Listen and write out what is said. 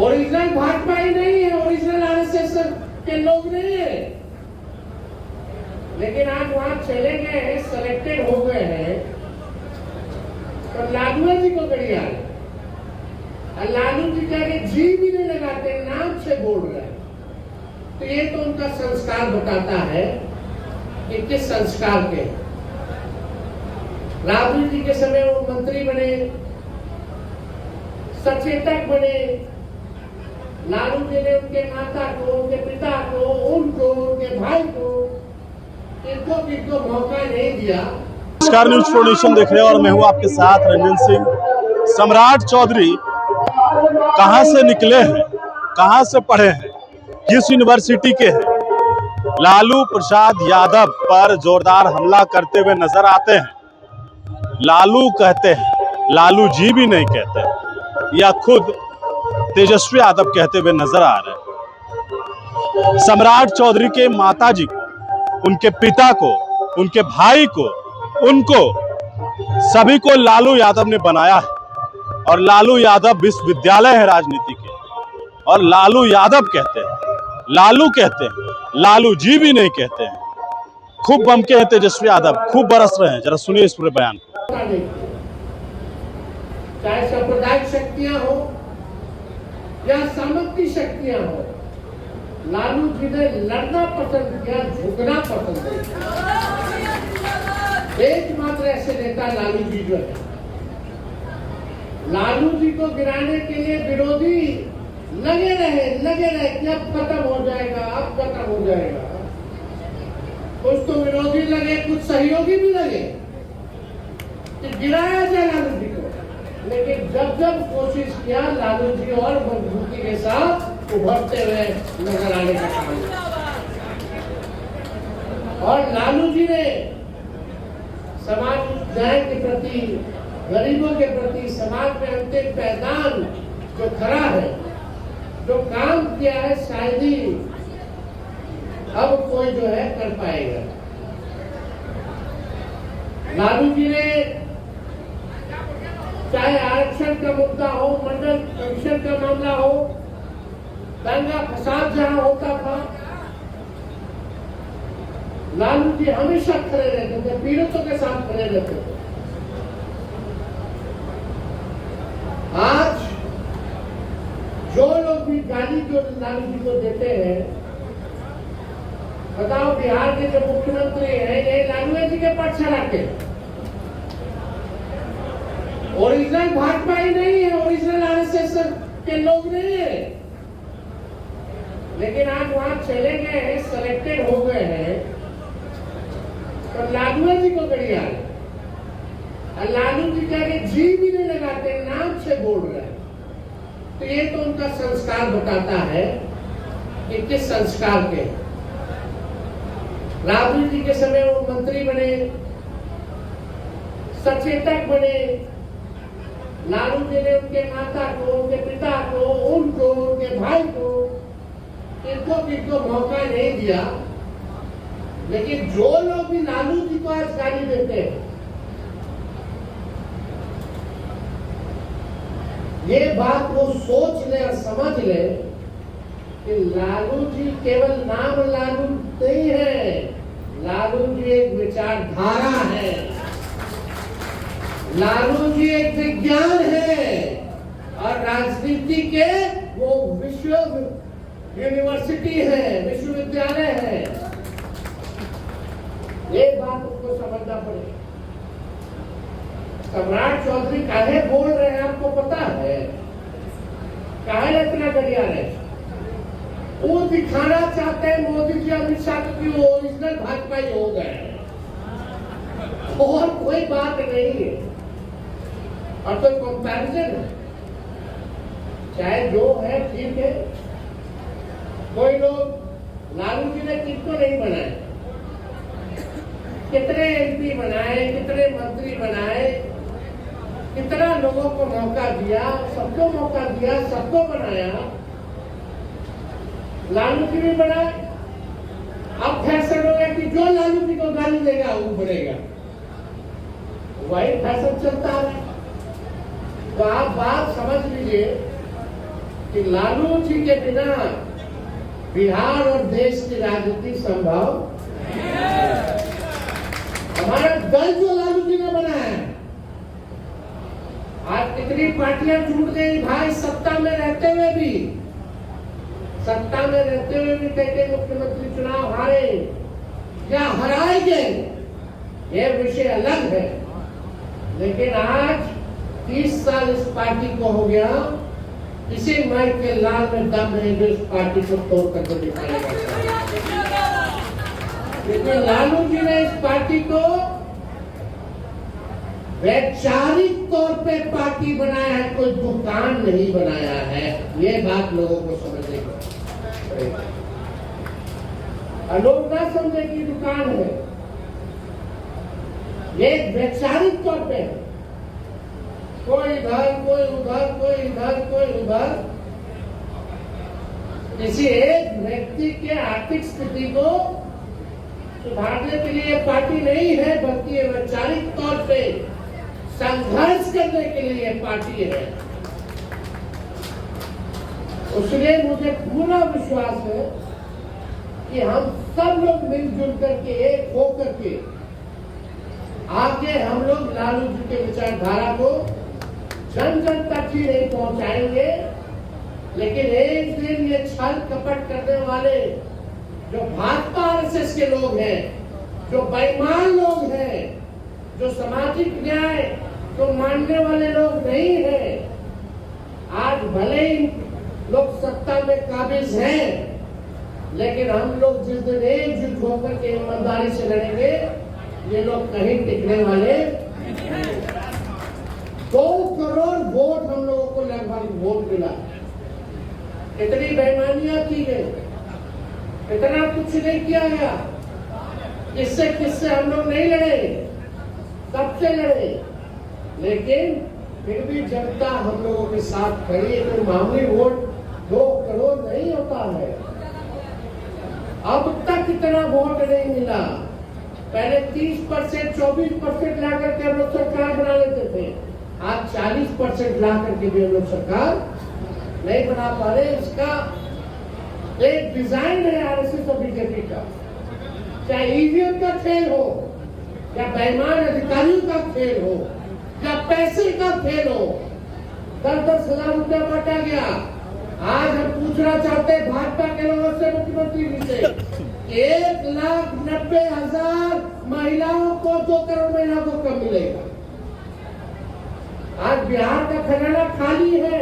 Original Bhajpa ही नहीं है, original RSS के लोग नहीं है, लेकिन आज वहां चले गए हैं, सिलेक्टेड हो गए हैं, तो लालू जी को गड़िया और लालू जी के जी भी नहीं लगाते, नाम से बोल रहे हैं। तो ये तो उनका संस्कार बताता है कि किस संस्कार के। राहुल जी के समय वो मंत्री बने, सचेतक बने, लालू जी ने उनके माता को, उनके पिता को, उनको, उनके भाई को, इनको मौका नहीं दिया। नमस्कार, न्यूज फॉर नेशन देख रहे हैं और मैं हूं आपके साथ रंजन सिंह। सम्राट चौधरी कहां से निकले हैं, कहां से पढ़े हैं, किस यूनिवर्सिटी के हैं? लालू प्रसाद यादव पर जोरदार हमला करते हुए नजर आते हैं। लालू कहते हैं, लालू जी भी नहीं कहते, या खुद तेजस्वी यादव कहते हुए नजर आ रहे हैं। सम्राट चौधरी के माताजी को, उनके पिता को, उनके भाई को, उनको सभी को लालू यादव ने बनाया है और लालू यादव विश्वविद्यालय है राजनीति के। और लालू यादव कहते हैं, लालू कहते हैं, लालू जी भी नहीं कहते हैं। खूब बमके हैं तेजस्वी यादव, खूब बरस रहे हैं। जरा सुनिए इस पूरे बयान को। चाहे सांप्रदायिक शक्तियां हो या सामंती शक्तियां हो, लालू जी ने लड़ना पसंद किया, झुकना पसंद किया। एकमात्र ऐसे नेता लालू जी जो है, लालू जी को गिराने के लिए विरोधी लगे रहे कि अब खत्म हो जाएगा, अब खत्म हो जाएगा। कुछ तो विरोधी लगे, कुछ सहयोगी भी लगे कि गिराया जाए लालू जी को, लेकिन जब कोशिश किया, लालू जी और मजबूती के साथ उभरते हुए नजर आने का काम। और लालू जी ने समाज न्याय के प्रति, गरीबों के प्रति, समाज में अंतिम पैदान जो खड़ा है, जो काम किया है, शायद ही अब कोई जो है कर पाएगा। लालू जी ने चाहे आरक्षण का मुद्दा हो, मंडल कमीशन का मामला हो, दंगा फसाद जहां होता था, लालू जी हमेशा खड़े रहते थे, पीड़ितों के साथ खड़े रहते थे। आज जो लोग भी गाली जो लालू जी को देते हैं, बताओ बिहार के जो मुख्यमंत्री हैं, ये लालू जी के पक्ष रखे। ओरिजिनल भाजपा ही नहीं है, ओरिजिनल आरएसएस के लोग नहीं है, लेकिन आज वहां चले गए हैं, सिलेक्टेड हो गए हैं, तो लालू जी को गड़िया और लालू जी के जी भी नहीं लगाते, नाम से बोल रहे हैं। तो ये तो उनका संस्कार बताता है कि किस संस्कार के। राहुल जी के समय वो मंत्री बने, सचेतक बने, लालू जी ने उनके माता को, उनके पिता को, उनको, उनके भाई को, इनको मौका नहीं दिया। लेकिन जो लोग भी लालू जी को आज गाली देते हैं, ये बात वो सोच ले और समझ ले कि लालू जी केवल नाम लालू नहीं है, लालू जी एक विचारधारा है, लालू जी एक विज्ञान है और राजनीति के वो विश्व यूनिवर्सिटी है, विश्वविद्यालय है। ये बात उसको समझना पड़ेगा। सम्राट चौधरी काहे बोल रहे हैं आपको पता है? काहे इतना गड़िया रहे? वो दिखाना चाहते हैं मोदी जी, अमित शाह की ओरिजिनल भाजपा ही हो गए, और कोई बात नहीं है और कोई कंपैरिजन है। चाहे जो है ठीक है। कोई लोग लालू जी ने किसको नहीं बनाए, कितने एमपी बनाए, कितने मंत्री बनाए, कितना लोगों को मौका दिया, सबको मौका दिया, सबको बनाया। लालू जी भी बनाए। अब फैशन हो गया कि जो लालू जी को गाली देगा वो बढ़ेगा, वही फैशन चलता है। तो आप बात समझ लीजिए कि लालू जी के बिना बिहार और देश की राजनीति संभव। हमारा दल जो लालू जी ने बनाया है, आज कितनी पार्टियां टूट गई भाई, सत्ता में रहते हुए भी कई मुख्यमंत्री चुनाव हारे या हराए गए, ये विषय अलग है। लेकिन आज 30 साल इस पार्टी को हो गया, किसी माई के लाल में दम नहीं जो इस पार्टी को तोड़ करके दिखाएगा। लेकिन लालू जी ने इस पार्टी को वैचारिक तौर पे पार्टी बनाया है, कोई दुकान नहीं बनाया है। ये बात लोगों को समझने की और लोग ना समझे कि दुकान है, ये वैचारिक तौर पे है। कोई इधर कोई उधर, कोई इधर कोई उधर, किसी एक व्यक्ति के आर्थिक स्थिति को सुधारने के लिए पार्टी नहीं है, बल्कि ये वैचारिक तौर पे संघर्ष करने के लिए पार्टी है। इसलिए मुझे पूरा विश्वास है कि हम सब लोग मिलजुल करके एक होकर के आगे हम लोग लालू जी के विचारधारा को जन जन तक ही नहीं पहुंचाएंगे, लेकिन एक दिन ये छल कपट करने वाले जो भाजपा आरएसएस के लोग हैं, जो बेईमान लोग हैं, जो सामाजिक न्याय को मानने वाले लोग नहीं हैं, आज भले ही लोग सत्ता में काबिज हैं, लेकिन हम लोग जिस दिन एकजुट होकर के ईमानदारी से लड़ेंगे, ये लोग कहीं टिकने वाले। 2 करोड़ वोट हम लोगों को लगभग वोट मिला। इतनी बेईमानियां की गई, इतना कुछ नहीं किया गया। किससे हम लोग नहीं लड़े, सबसे लड़े, लेकिन फिर भी जनता हम लोगों के साथ खड़ी है। तो मामूली वोट 2 करोड़ नहीं होता है। अब तक इतना वोट नहीं मिला। पहले 30%, 24% ला करके हम लोग सरकार बना लेते थे, आज 40% ला करके भी हम लोग सरकार नहीं बना पा रहे। इसका एक डिजाइन है आरएसएस और बीजेपी का, चाहे ईवीएम का खेल हो, या बेईमान अधिकारियों का खेल हो, या पैसे का खेल हो। 10-10 हजार रुपया बांटा गया। आज हम पूछना चाहते हैं भाजपा के लोगों से, मुख्यमंत्री जी से, 1,90,000 महिलाओं को 2 करोड़ महिलाओं को कब मिलेगा? आज बिहार का खजाना खाली है।